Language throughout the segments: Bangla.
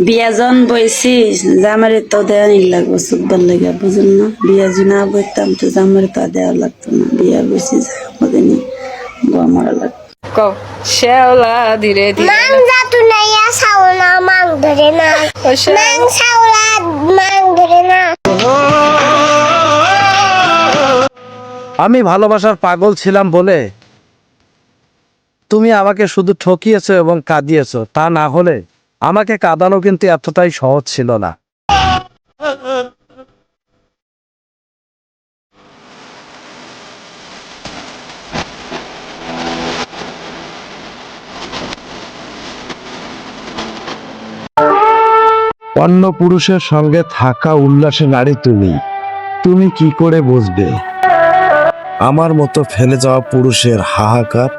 বিয়াজন বইছি জামারে তো দেওয়ানি লাগবো সুখবার লাগে বুঝুন না বিয়া যদি না বইতাম তো জামারে তো আর দেওয়া লাগতো না বিয়া বইছি আমাদের নিয়ে গোয়া মারা লাগতো কও শ্যাওলা ধীরে ধীরে মাং জাতু নাইয়া সাওনা মাং ধরে না ও শ্যাওলা মাং সাওলা মাং ধরে না আমি ভালোবাসার পাগল ছিলাম বলে তুমি আমাকে শুধু ঠকিয়েছো এবং কাঁদিয়েছো, তা না হলে আমাকে কাঁদানো কিন্তু এতটাই সহজ ছিল না। অন্য পুরুষের সঙ্গে থাকা উল্লাসে নারী তুমি তুমি কি করে বুঝবে আমার মতো ফেলে যাওয়া পুরুষের হাহাকার?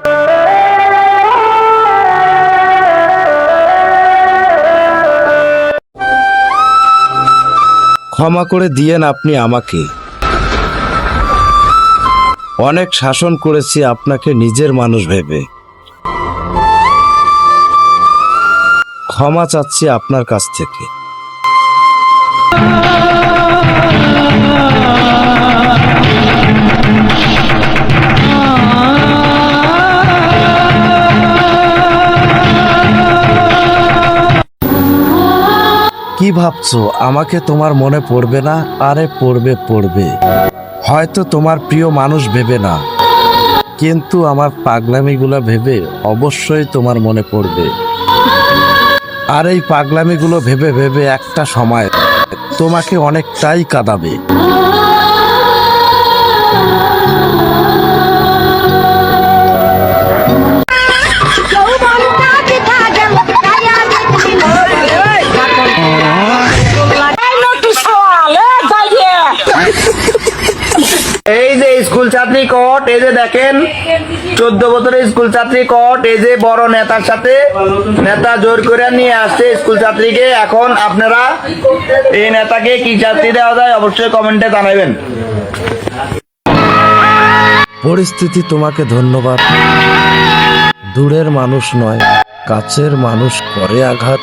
ক্ষমা করে দিয়েন আপনি আমাকে। অনেক শাসন করেছি আপনাকে নিজের মানুষ ভেবে। ক্ষমা চাচ্ছি আপনার কাছ থেকে। কি ভাবছো আমাকে তোমার মনে পড়বে না? আরে পড়বে পড়বে, হয়তো তোমার প্রিয় মানুষ ভেবে না, কিন্তু আমার পাগলামিগুলো ভেবে অবশ্যই তোমার মনে পড়বে। আর এই পাগলামিগুলো ভেবে ভেবে একটা সময় তোমাকে অনেকটাই কাঁদাবে। এই যে স্কুল ছাত্রী কোট, এই যে দেখেন 14 বছরের স্কুল ছাত্রী কোট, এই যে বড় নেতার সাথে নেতা জোর করে নিয়ে আসছে স্কুল ছাত্রীকে। এখন আপনারা এই নেতাকে কি শাস্তি দেওয়া যায় অবশ্যই কমেন্টে জানাবেন। পরিস্থিতি তোমাকে ধন্যবাদ। দূরের মানুষ নয়, কাছের মানুষ করে আঘাত।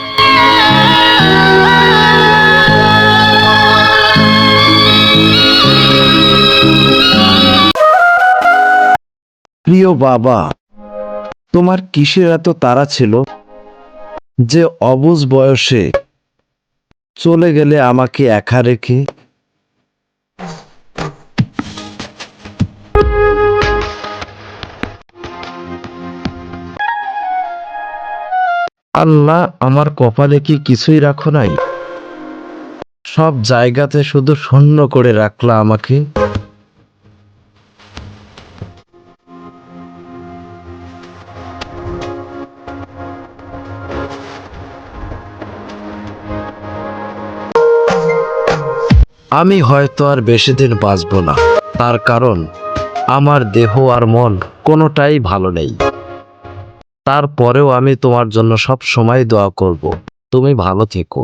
প্রিয় বাবা, তোমার কিসের এত তাড়া ছিল যে অবুঝ বয়সে চলে গেলে আমাকে একা রেখে? আল্লাহ, আমার কপালে কি কিছুই রাখো নাই? সব জায়গাতে শুধু শূন্য করে রাখলা আমাকে। আমি হয়তো আর বেশি দিন বাঁচব না, তার কারণ আমার দেহ আর মন কোনোটাই ভালো নেই। তারপরেও আমি তোমার জন্য সব সময় দোয়া করব, তুমি ভালো থেকো।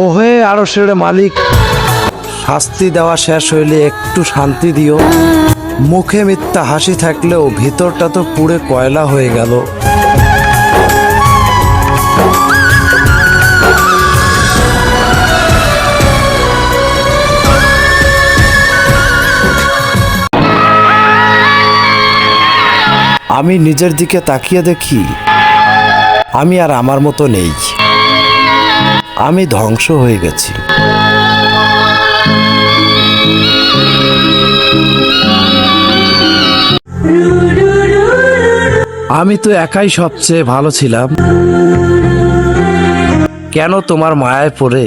ওহে আরশের মালিক, শাস্তি দেওয়া শেষ হইলে একটু শান্তি দিও। মুখে মিথ্যা হাসি থাকলেও ভিতরটা তো পুড়ে কয়লা হয়ে গেল। আমি নিজের দিকে তাকিয়ে দেখি আমি আর আমার মতো নেই, আমি ধ্বংস হয়ে গেছি। আমি তো একাই সবচেয়ে ভালো ছিলাম, কেন তোমার মায়ায় পড়ে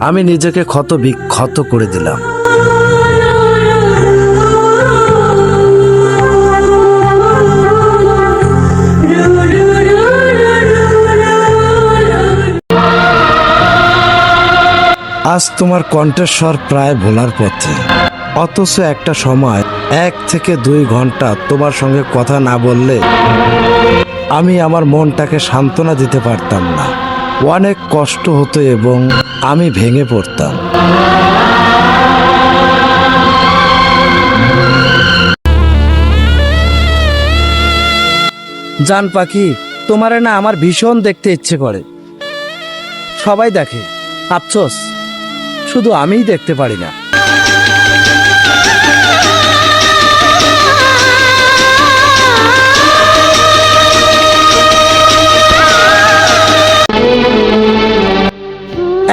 আমি নিজেকে ক্ষত বিক্ষত করে দিলাম। আজ তোমার কণ্ঠস্বর প্রায় ভোলার পথে, অথচ একটা সময় 1 থেকে 2 ঘন্টা তোমার সঙ্গে কথা না বললে আমি আমার মনটাকে সান্ত্বনা দিতে পারতাম না। অনেক কষ্ট হতো এবং আমি ভেঙে পড়তাম। জান পাখি, তোমারে না আমার ভীষণ দেখতে ইচ্ছে করে। সবাই দেখে, আফসোস শুধু আমিই দেখতে পারি না।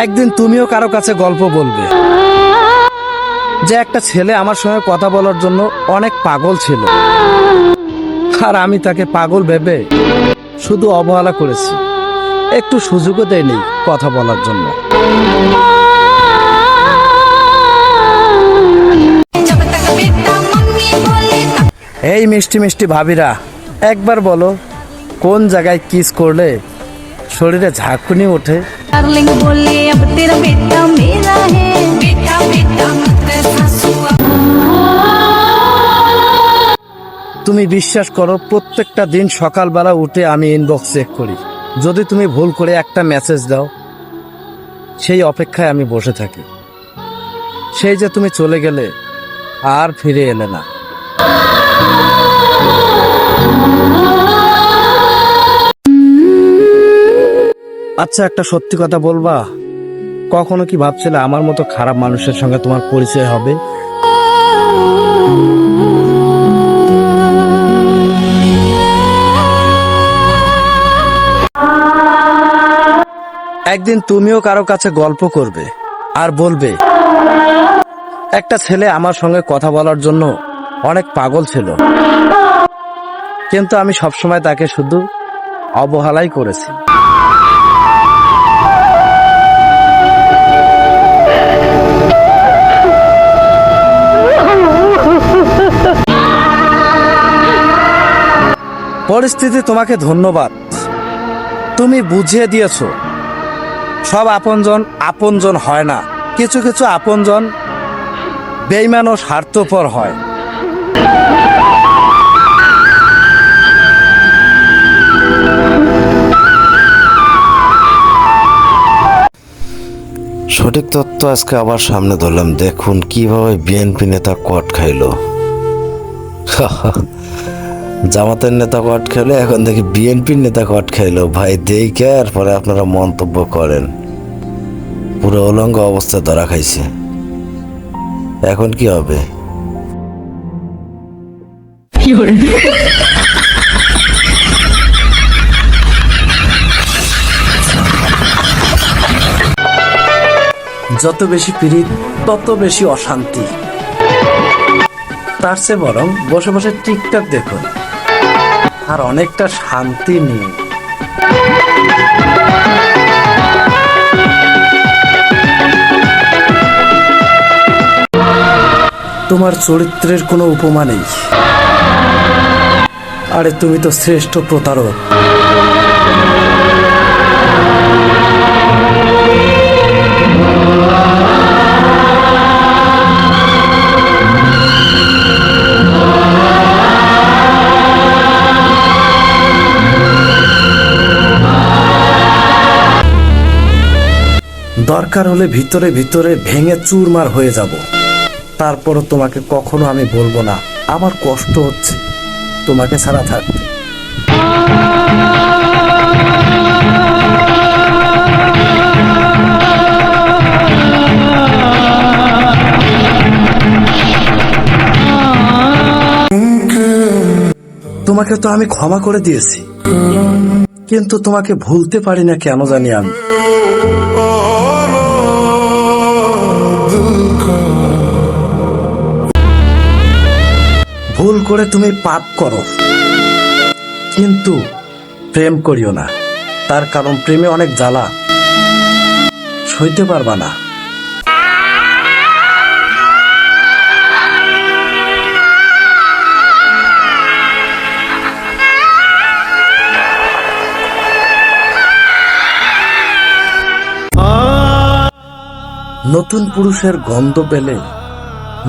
একদিন তুমিও কারো কাছে গল্প বলবে যে একটা ছেলে আমার সঙ্গে কথা বলার জন্য অনেক পাগল ছিল, আর আমি তাকে পাগল ভেবে শুধু অবহেলা করেছি, একটু সুযোগও দেয়নি কথা বলার জন্য। এই মিষ্টি মিষ্টি ভাবিরা, একবার বলো কোন জায়গায় কিস করলে শরীরে ঝাঁকুনি ওঠে? डार्लिंग बोले अब तेरा बेटा मेरा है बेटा बेटा मत रे सासुआ। তুমি বিশ্বাস করো, প্রত্যেকটা দিন সকালবেলা উঠে আমি ইনবক্স চেক করি। যদি তুমি ভুল করে একটা মেসেজ দাও, সেই অপেক্ষায় আমি বসে থাকি। সেই যে তুমি চলে গেলে আর ফিরে এলে না। আচ্ছা, একটা সত্যি কথা বলবা, কখনো কি ভাবছিলে আমার মতো খারাপ মানুষের সঙ্গে তোমার পরিচয় হবে? একদিন তুমিও কারো কাছে গল্প করবে আর বলবে একটা ছেলে আমার সঙ্গে কথা বলার জন্য অনেক পাগল ছিল, কিন্তু আমি সবসময় তাকে শুধু অবহেলাই করেছি। পরিস্থিতি তোমাকে ধন্যবাদ, তুমি বুঝিয়ে দিয়েছো সব আপনজন আপনজন হয় না। কিছু কিছু আপনজন বেঈমান ও স্বার্থপর হয়। সঠিক তথ্য আজকে আবার সামনে ধরলাম। দেখুন কিভাবে বিএনপি নেতা কট খাইলো। জামাতের নেতা কট খাইলো, এখন দেখি বিএনপির নেতা কট খাইলো। ভাই দেখে আর পরে আপনারা মন্তব্য করেন। পুরো উলঙ্গ অবস্থায় ধরা খাইছে, এখন কি হবে? যত বেশি পীড়িত তত বেশি অশান্তি। তার চেয়ে বরং বসে বসে টিকটক দেখুন আর অনেকটা শান্তি নিয়ে। তোমার চরিত্রের কোনো উপমা নেই। আরে তুমি তো শ্রেষ্ঠ প্রতারক। দরকার হলে ভিতরে ভিতরে ভেঙে চুরমার হয়ে যাব, তারপরও তোমাকে কখনো আমি বলবো না আমার কষ্ট হচ্ছে তোমাকে ছাড়া থাকতে। তোমাকে তো আমি ক্ষমা করে দিয়েছি, কিন্তু তোমাকে ভুলতে পারি না কেন জানি আমি। ভুল করে তুমি পাপ করো, কিন্তু প্রেম করিও না। তার কারণ প্রেমে অনেক জ্বালা, সইতে পারবা না। নতুন পুরুষের গন্ধ পেলে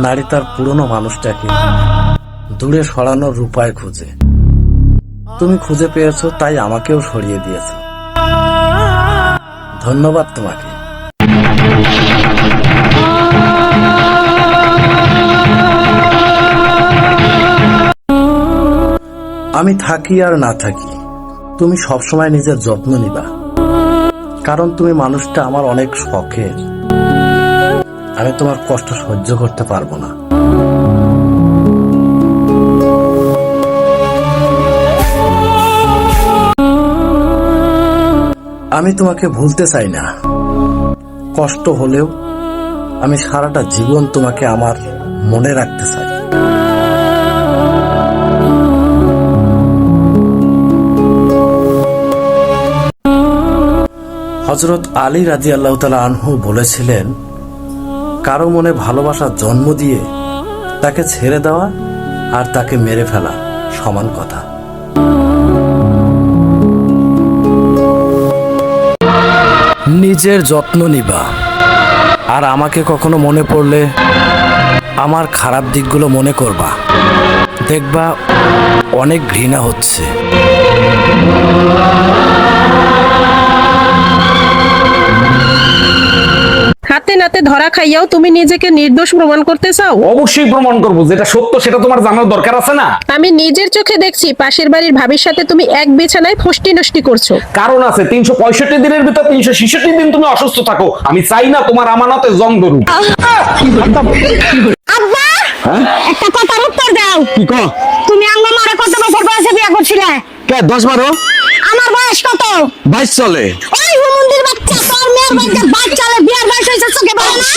নারী তার পুরনো মানুষটাকে দূরে সরানোর উপায় খুঁজে। তুমি খুঁজে পেয়েছো, তাই আমাকেও সরিয়ে দিয়েছো। ধন্যবাদ তোমাকে। আমি থাকি আর না থাকি, তুমি সবসময় নিজের যত্ন নিবা, কারণ তুমি মানুষটা আমার অনেক শখের। আমি তোমার কষ্ট সহ্য করতে পারবো না। আমি তোমাকে ভুলতে চাই না, কষ্ট হলেও আমি সারাটা জীবন তোমাকে আমার মনে রাখতে চাই। হযরত আলী রাদিয়াল্লাহু তাআলা আনহু বলেছিলেন, কারো মনে ভালোবাসার জন্ম দিয়ে তাকে ছেড়ে দেওয়া আর তাকে মেরে ফেলা সমান কথা। নিজের যত্ন নিবা, আর আমাকে কখনো মনে পড়লে আমার খারাপ দিকগুলো মনে করবা, দেখবা অনেক ঘৃণা হচ্ছে। হাতে নাতে ধরা খাইয়াও তুমি নিজেকে নির্দোষ প্রমাণ করতে চাও? অবশ্যই প্রমাণ করবো, যেটা সত্য সেটা তোমার জানার দরকার আছে না? আমি নিজের চোখে দেখছি পাশের বাড়ির ভাবির সাথে তুমি এক বিছানায় ফষ্টি নষ্টি করছো। কারণ আছে, 365 দিনের ভিতর 366 দিন তুমি অসুস্থ থাকো। আমি চাই না তোমার আমানতে জং ধরুক। আব্বা একটা কথার উত্তর দাও। কি কো? তুমি আঙ্গা মারে কত বছর বয়সে বিয়ে করছিলে? কে 10-12? আমার বয়স কত? 22 চলে। ওই হুমুন্দির বাচ্চা, তোর মেয়ের বাচ্চা, বাচ্চালে বিয়ার বয়স হয়েছে চোখে বলে না?